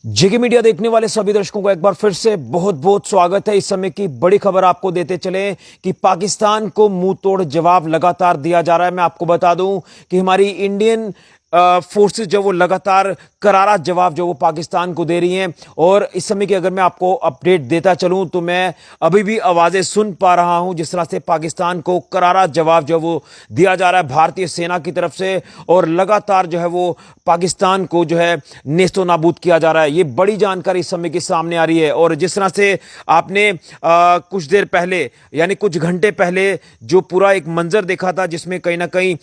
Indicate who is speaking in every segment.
Speaker 1: जेके media देखने वाले सभी दर्शकों को एक बार फिर से बहुत बहुत स्वागत है। इस समय की बड़ी खबर आपको देते चले कि पाकिस्तान को मुंह तोड़ जवाब लगातार दिया जा रहा है। मैं आपको बता दूं कि हमारी इंडियन फोर्सेस जो वो लगातार करारा जवाब जो वो पाकिस्तान को दे रही हैं। और इस समय की अगर मैं आपको अपडेट देता चलूं तो मैं अभी भी आवाजें सुन पा रहा हूं जिस तरह से पाकिस्तान को करारा जवाब जो वो दिया जा रहा है भारतीय सेना की तरफ से, और लगातार जो है वो पाकिस्तान को जो है नेस्तो नाबूद किया जा रहा है। ये बड़ी जानकारी इस समय की सामने आ रही है। और जिस तरह से आपने कुछ देर पहले यानी कुछ घंटे पहले जो पूरा एक मंजर देखा था जिसमें कहीं ना कहीं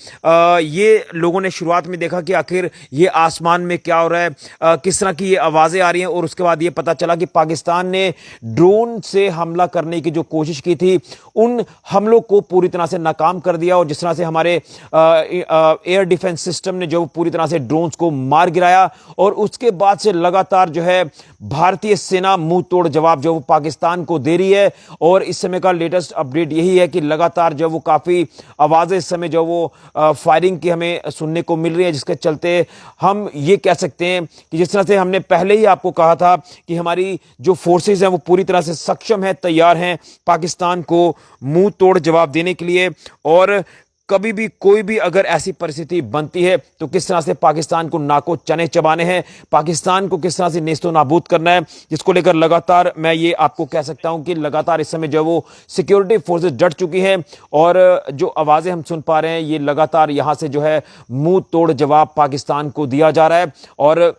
Speaker 1: ये लोगों ने शुरुआत में देखा कि आखिर ये आसमान में क्या हो रहा है, किस तरह की ये आवाजें आ रही हैं, और उसके बाद ये पता चला कि पाकिस्तान ने ड्रोन से हमला करने की जो कोशिश की थी उन हमलों को पूरी तरह से नाकाम कर दिया। और जिस तरह से हमारे एयर डिफेंस सिस्टम ने जो पूरी तरह से ड्रोन को मार गिराया, और उसके बाद से लगातार जो है भारतीय सेना मुंह तोड़ जवाब जो वो पाकिस्तान को दे रही है। और इस समय का लेटेस्ट अपडेट यही है कि लगातार जो वो काफी आवाजें इस समय जो वो फायरिंग की हमें सुनने को मिल रही है, जिसके चलते हम ये कह सकते हैं कि जिस तरह से हमने पहले ही आपको कहा था कि हमारी जो फोर्सेस हैं वो पूरी तरह से सक्षम है, तैयार हैं पाकिस्तान को मुंह तोड़ जवाब देने के लिए। और कभी भी कोई भी अगर ऐसी परिस्थिति बनती है तो किस तरह से पाकिस्तान को नाको चने चबाने हैं, पाकिस्तान को किस तरह से नेस्तो नाबूद करना है, जिसको लेकर लगातार मैं ये आपको कह सकता हूं कि लगातार इस समय जो वो सिक्योरिटी फोर्सेस डट चुकी हैं। और जो आवाजें हम सुन पा रहे हैं ये लगातार यहां से जो है मुंह तोड़ जवाब पाकिस्तान को दिया जा रहा है। और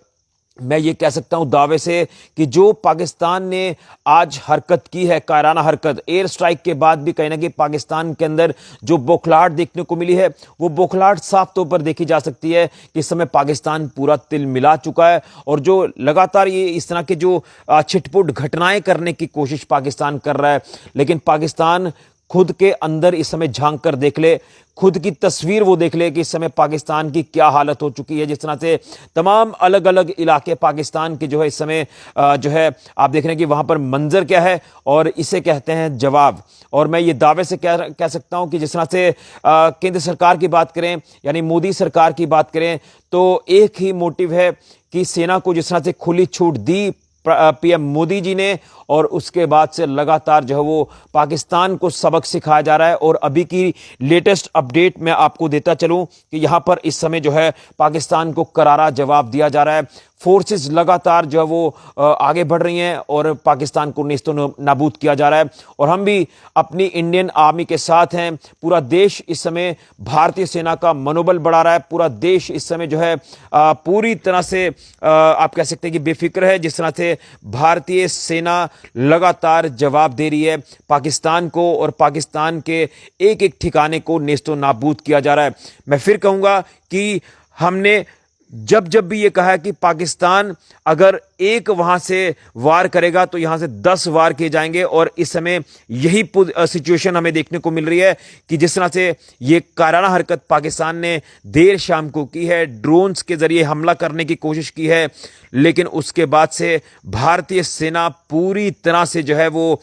Speaker 1: मैं ये कह सकता हूं दावे से कि जो पाकिस्तान ने आज हरकत की है, कायराना हरकत, एयर स्ट्राइक के बाद भी कहीं ना कहीं पाकिस्तान के अंदर जो बौखलाहट देखने को मिली है वो बौखलाहट साफ तौर पर देखी जा सकती है कि इस समय पाकिस्तान पूरा तिल मिला चुका है। और जो लगातार ये इस तरह के जो छिटपुट घटनाएं करने की कोशिश पाकिस्तान कर रहा है, लेकिन पाकिस्तान खुद के अंदर इस समय झांक कर देख ले, खुद की तस्वीर वो देख ले कि इस समय पाकिस्तान की क्या हालत हो चुकी है। जिस तरह से तमाम अलग अलग इलाके पाकिस्तान के जो है इस समय जो है आप देख रहे हैं कि वहां पर मंजर क्या है, और इसे कहते हैं जवाब। और मैं ये दावे से कह सकता हूं कि जिस तरह से केंद्र सरकार की बात करें यानी मोदी सरकार की बात करें तो एक ही मोटिव है कि सेना को जिस तरह से खुली छूट दी पीएम मोदी जी ने, और उसके बाद से लगातार जो है वो पाकिस्तान को सबक सिखाया जा रहा है। और अभी की लेटेस्ट अपडेट मैं आपको देता चलूं कि यहां पर इस समय जो है पाकिस्तान को करारा जवाब दिया जा रहा है। फोर्सेस लगातार जो है वो आगे बढ़ रही हैं और पाकिस्तान को नेस्तो नाबूद किया जा रहा है। और हम भी अपनी इंडियन आर्मी के साथ हैं। पूरा देश इस समय भारतीय सेना का मनोबल बढ़ा रहा है। पूरा देश इस समय जो है पूरी तरह से आप कह सकते हैं कि बेफिक्र है जिस तरह से भारतीय सेना लगातार जवाब दे रही है पाकिस्तान को, और पाकिस्तान के एक एक ठिकाने को नेस्तो नाबूद किया जा रहा है। मैं फिर कहूंगा कि हमने जब जब भी ये कहा है कि पाकिस्तान अगर एक वहां से वार करेगा तो यहां से 10 वार किए जाएंगे, और इस समय यही सिचुएशन हमें देखने को मिल रही है कि जिस तरह से ये कायराना हरकत पाकिस्तान ने देर शाम को की है, ड्रोन्स के जरिए हमला करने की कोशिश की है, लेकिन उसके बाद से भारतीय सेना पूरी तरह से जो है वो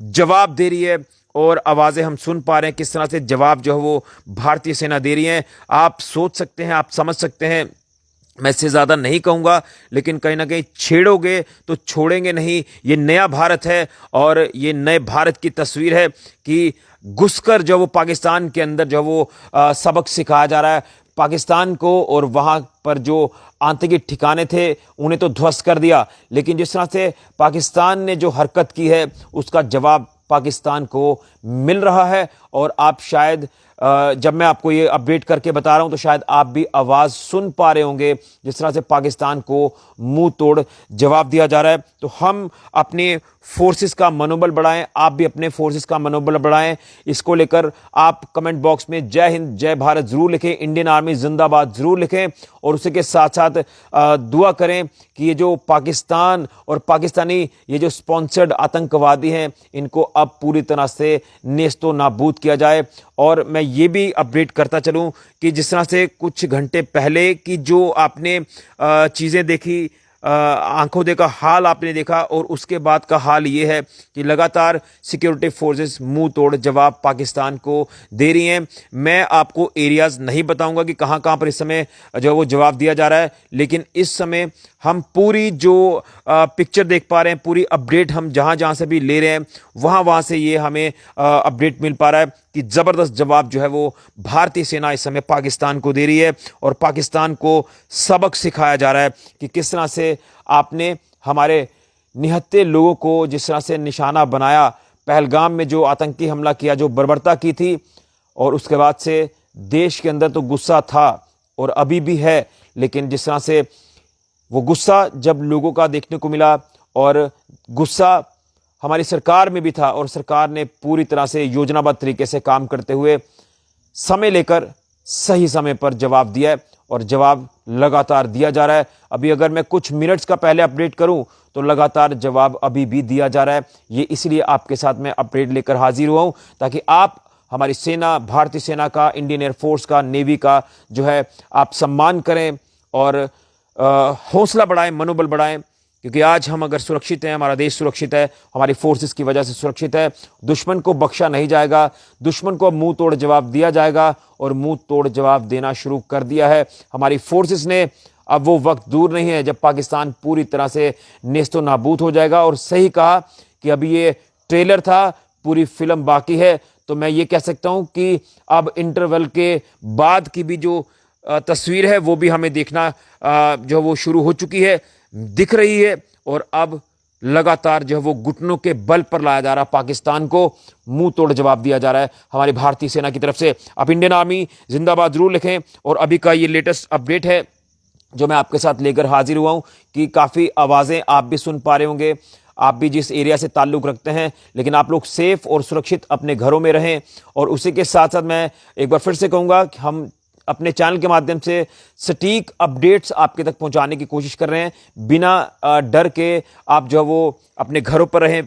Speaker 1: जवाब दे रही है। और आवाजें हम सुन पा रहे हैं किस तरह से जवाब जो है वो भारतीय सेना दे रही है। आप सोच सकते हैं, आप समझ सकते हैं, मैं इससे ज्यादा नहीं कहूंगा, लेकिन कहीं ना कहीं छेड़ोगे तो छोड़ेंगे नहीं। ये नया भारत है और ये नए भारत की तस्वीर है कि घुसकर जो वो पाकिस्तान के अंदर जो वो सबक सिखाया जा रहा है पाकिस्तान को, और वहां पर जो आतंकी ठिकाने थे उन्हें तो ध्वस्त कर दिया, लेकिन जिस तरह से पाकिस्तान ने जो हरकत की है उसका जवाब पाकिस्तान को मिल रहा है। और आप शायद जब मैं आपको ये अपडेट करके बता रहा हूं तो शायद आप भी आवाज सुन पा रहे होंगे जिस तरह से पाकिस्तान को मुंह तोड़ जवाब दिया जा रहा है। तो हम अपने फोर्सेस का मनोबल बढ़ाएं, आप भी अपने फोर्सेस का मनोबल बढ़ाएं। इसको लेकर आप कमेंट बॉक्स में जय हिंद जय भारत जरूर लिखें, इंडियन आर्मी जिंदाबाद जरूर लिखें, और उसी के साथ साथ दुआ करें कि ये जो पाकिस्तान और पाकिस्तानी ये जो स्पॉन्सर्ड आतंकवादी हैं इनको अब पूरी तरह से नेस्तो नाबूद किया जाए। और मैं ये भी अपडेट करता चलूं कि जिस तरह से कुछ घंटे पहले की जो आपने चीजें देखी आंखों देखा हाल आपने देखा, और उसके बाद का हाल ये है कि लगातार सिक्योरिटी फोर्सेस मुंह तोड़ जवाब पाकिस्तान को दे रही हैं। मैं आपको एरियाज नहीं बताऊंगा कि कहां कहां पर इस समय जो वो जवाब दिया जा रहा है, लेकिन इस समय हम पूरी जो पिक्चर देख पा रहे हैं, पूरी अपडेट हम जहां जहां से भी ले रहे हैं, वहां वहां से ये हमें अपडेट मिल पा रहा है कि जबरदस्त जवाब जो है वो भारतीय सेना इस समय पाकिस्तान को दे रही है, और पाकिस्तान को सबक सिखाया जा रहा है कि किस तरह से आपने हमारे निहत्थे लोगों को जिस तरह से निशाना बनाया, पहलगाम में जो आतंकी हमला किया, जो बर्बरता की थी, और उसके बाद से देश के अंदर तो गुस्सा था और अभी भी है, लेकिन जिस तरह से वो गुस्सा जब लोगों का देखने को मिला, और गुस्सा हमारी सरकार में भी था, और सरकार ने पूरी तरह से योजनाबद्ध तरीके से काम करते हुए समय लेकर सही समय पर जवाब दिया है, और जवाब लगातार दिया जा रहा है। अभी अगर मैं कुछ मिनट्स का पहले अपडेट करूं तो लगातार जवाब अभी भी दिया जा रहा है। ये इसलिए आपके साथ मैं अपडेट लेकर हाजिर हुआ हूं ताकि आप हमारी सेना, भारतीय सेना का, इंडियन एयरफोर्स का, नेवी का जो है आप सम्मान करें और हौसला बढ़ाएं, मनोबल बढ़ाएं, क्योंकि आज हम अगर सुरक्षित हैं, हमारा देश सुरक्षित है, हमारी फोर्सेस की वजह से सुरक्षित है। दुश्मन को बख्शा नहीं जाएगा, दुश्मन को मुंह तोड़ जवाब दिया जाएगा, और मुंह तोड़ जवाब देना शुरू कर दिया है हमारी फोर्सेस ने। अब वो वक्त दूर नहीं है जब पाकिस्तान पूरी तरह से नेस्तो नाबूद हो जाएगा। और सही कहा कि अभी ये ट्रेलर था, पूरी फिल्म बाकी है। तो मैं ये कह सकता हूं कि अब इंटरवल के बाद की भी जो तस्वीर है वो भी हमें देखना जो वो शुरू हो चुकी है, दिख रही है, और अब लगातार जो है वो घुटनों के बल पर लाया जा रहा है, पाकिस्तान को मुंह तोड़ जवाब दिया जा रहा है हमारी भारतीय सेना की तरफ से। आप इंडियन आर्मी जिंदाबाद जरूर लिखें। और अभी का ये लेटेस्ट अपडेट है जो मैं आपके साथ लेकर हाजिर हुआ हूं कि काफ़ी आवाज़ें आप भी सुन पा रहे होंगे, आप भी जिस एरिया से ताल्लुक़ रखते हैं, लेकिन आप लोग सेफ और सुरक्षित अपने घरों में रहें। और उसी के साथ साथ मैं एक बार फिर से कहूँगा कि हम अपने चैनल के माध्यम से सटीक अपडेट्स आपके तक पहुंचाने की कोशिश कर रहे हैं, बिना डर के। आप जो वो अपने घरों पर रहें,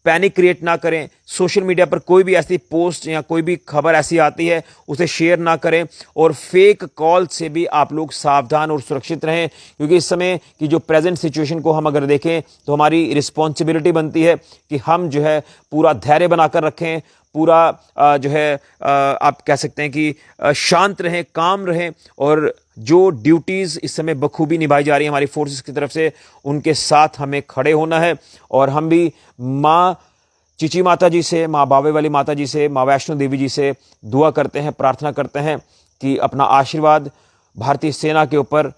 Speaker 1: पैनिक क्रिएट ना करें, सोशल मीडिया पर कोई भी ऐसी पोस्ट या कोई भी खबर ऐसी आती है उसे शेयर ना करें, और फेक कॉल से भी आप लोग सावधान और सुरक्षित रहें, क्योंकि इस समय की जो प्रेजेंट सिचुएशन को हम अगर देखें तो हमारी रिस्पॉन्सिबिलिटी बनती है कि हम जो है पूरा धैर्य बनाकर रखें, पूरा जो है आप कह सकते हैं कि शांत रहें, काम रहें, और जो ड्यूटीज़ इस समय बखूबी निभाई जा रही है हमारी फोर्सेस की तरफ से, उनके साथ हमें खड़े होना है। और हम भी माँ चिची माता जी से, माँ बावे वाली माता जी से, माँ वैष्णो देवी जी से दुआ करते हैं, प्रार्थना करते हैं कि अपना आशीर्वाद भारतीय सेना के ऊपर,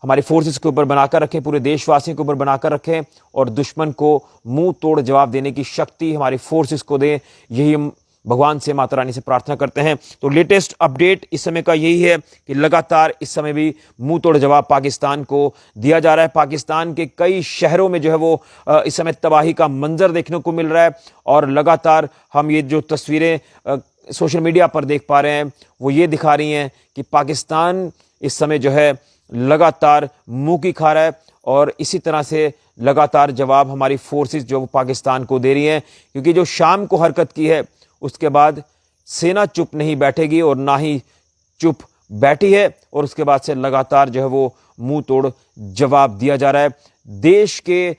Speaker 1: हमारी फोर्सेस के ऊपर बनाकर रखें, पूरे देशवासियों के ऊपर बनाकर रखें, और दुश्मन को मुंह तोड़ जवाब देने की शक्ति हमारी फोर्सेस को दें। यही हम भगवान से, माता रानी से प्रार्थना करते हैं। तो लेटेस्ट अपडेट इस समय का यही है कि लगातार इस समय भी मुंह तोड़ जवाब पाकिस्तान को दिया जा रहा है। पाकिस्तान के कई शहरों में जो है वो इस समय तबाही का मंजर देखने को मिल रहा है, और लगातार हम ये जो तस्वीरें सोशल मीडिया पर देख पा रहे हैं वो ये दिखा रही हैं कि पाकिस्तान इस समय जो है लगातार मुंह की खा रहा है, और इसी तरह से लगातार जवाब हमारी फोर्सेस जो पाकिस्तान को दे रही हैं। क्योंकि जो शाम को हरकत की है उसके बाद सेना चुप नहीं बैठेगी, और ना ही चुप बैठी है, और उसके बाद से लगातार जो है वो मुंह तोड़ जवाब दिया जा रहा है। देश के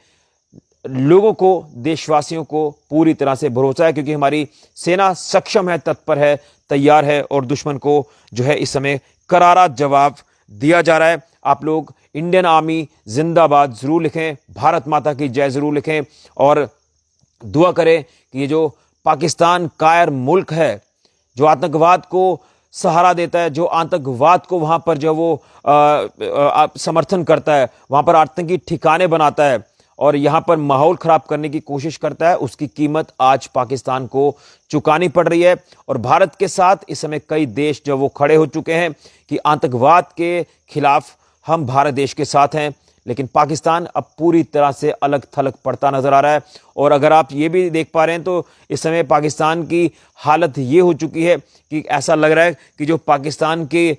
Speaker 1: लोगों को, देशवासियों को पूरी तरह से भरोसा है, क्योंकि हमारी सेना सक्षम है, तत्पर है, तैयार है, और दुश्मन को जो है इस समय करारा जवाब दिया जा रहा है। आप लोग इंडियन आर्मी जिंदाबाद जरूर लिखें, भारत माता की जय जरूर लिखें, और दुआ करें कि ये जो पाकिस्तान कायर मुल्क है, जो आतंकवाद को सहारा देता है, जो आतंकवाद को वहां पर जो वो समर्थन करता है, वहां पर आतंकी ठिकाने बनाता है, और यहां पर माहौल खराब करने की कोशिश करता है, उसकी कीमत आज पाकिस्तान को चुकानी पड़ रही है। और भारत के साथ इस समय कई देश जो वो खड़े हो चुके हैं कि आतंकवाद के खिलाफ हम भारत देश के साथ हैं, लेकिन पाकिस्तान अब पूरी तरह से अलग थलग पड़ता नजर आ रहा है। और अगर आप ये भी देख पा रहे हैं तो इस समय पाकिस्तान की हालत ये हो चुकी है कि ऐसा लग रहा है कि जो पाकिस्तान की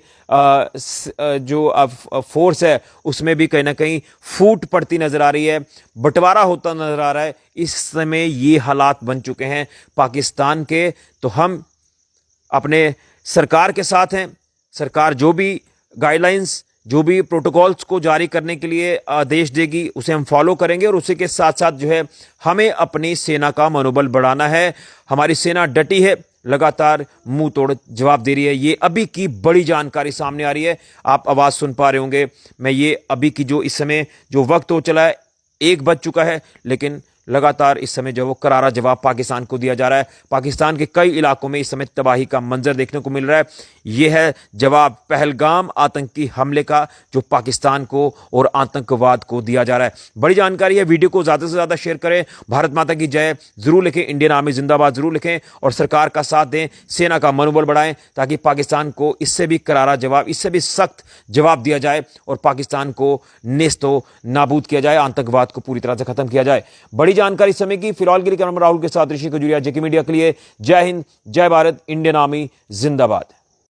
Speaker 1: जो फोर्स है उसमें भी कहीं ना कहीं फूट पड़ती नजर आ रही है, बंटवारा होता नजर आ रहा है। इस समय ये हालात बन चुके हैं पाकिस्तान के। तो हम अपने सरकार के साथ हैं, सरकार जो भी गाइडलाइंस जो भी प्रोटोकॉल्स को जारी करने के लिए आदेश देगी उसे हम फॉलो करेंगे और उसी के साथ साथ जो है हमें अपनी सेना का मनोबल बढ़ाना है। हमारी सेना डटी है, लगातार मुंह तोड़ जवाब दे रही है। ये अभी की बड़ी जानकारी सामने आ रही है, आप आवाज सुन पा रहे होंगे। मैं ये अभी की जो इस समय जो वक्त हो चला है 1 बज चुका है, लेकिन लगातार इस समय जो वो करारा जवाब पाकिस्तान को दिया जा रहा है। पाकिस्तान के कई इलाकों में इस समय तबाही का मंजर देखने को मिल रहा है। यह है जवाब पहलगाम आतंकी हमले का जो पाकिस्तान को और आतंकवाद को दिया जा रहा है। बड़ी जानकारी है, वीडियो को ज्यादा से ज्यादा शेयर करें। भारत माता की जय जरूर लिखें, इंडियन आर्मी जिंदाबाद जरूर लिखें और सरकार का साथ दें, सेना का मनोबल बढ़ाएं ताकि पाकिस्तान को इससे भी करारा जवाब, इससे भी सख्त जवाब दिया जाए और पाकिस्तान को नेस्तो नाबूद किया जाए, आतंकवाद को पूरी तरह से खत्म किया जाए। बड़ी जानकारी समय की। फिलहाल के लिए कैमरा राहुल के साथ ऋषि खजूरिया, जेके मीडिया के लिए। जय हिंद, जय भारत, इंडियन आर्मी जिंदाबाद।